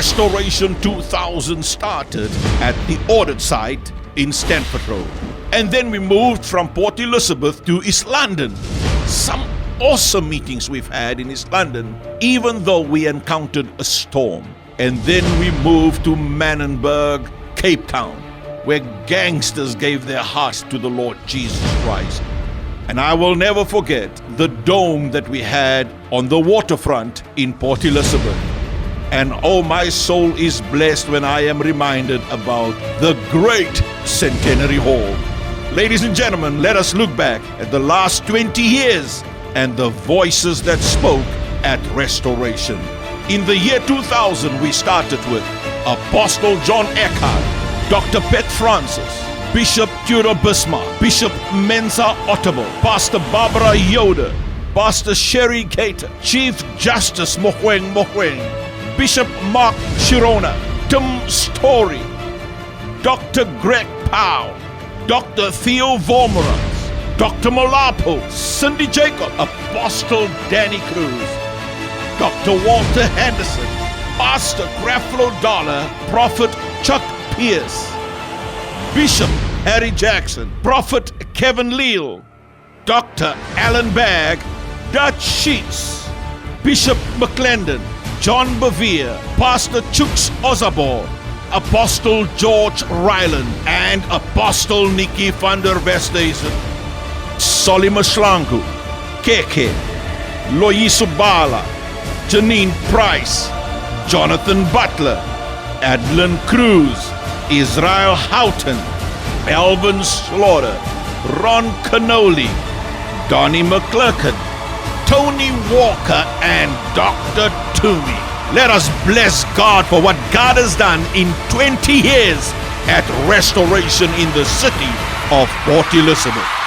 Restoration 2000 started at the audit site in Stanford Road. And then we moved from Port Elizabeth to East London. Some awesome meetings we've had in East London, even though we encountered a storm. And then we moved to Manenberg, Cape Town, where gangsters gave their hearts to the Lord Jesus Christ. And I will never forget the dome that we had on the waterfront in Port Elizabeth. And oh, my soul is blessed when I am reminded about the great Centenary Hall. Ladies and gentlemen, let us look back at the last 20 years and the voices that spoke at Restoration. In the year 2000, we started with Apostle John Eckhart, Dr. Pet Francis, Bishop Tudor Bismarck, Bishop Mensa Otabil, Pastor Barbara Yoder, Pastor Sherry Cater, Chief Justice Mogoeng Mogoeng, Bishop Mark Chirona, Tim Story, Dr. Greg Powell, Dr. Theo Vormerans, Dr. Malapo, Cindy Jacob, Apostle Danny Cruz, Dr. Walter Henderson, Pastor Creflo Dollar, Prophet Chuck Pierce, Bishop Harry Jackson, Prophet Kevin Leal, Dr. Alan Bagg, Dutch Sheets, Bishop McClendon, John Bevere, Pastor Chooks Ozabor, Apostle George Ryland, and Apostle Nikki van der Westhuizen, Solly Mashlangu, Keke, Loyiso Bala, Janine Price, Jonathan Butler, Adlin Cruz, Israel Houghton, Alvin Slaughter, Ron Canoli, Donnie McClurkin, Tony Walker, and Dr. Toomey. Let us bless God for what God has done in 20 years at Restoration in the city of Port Elizabeth.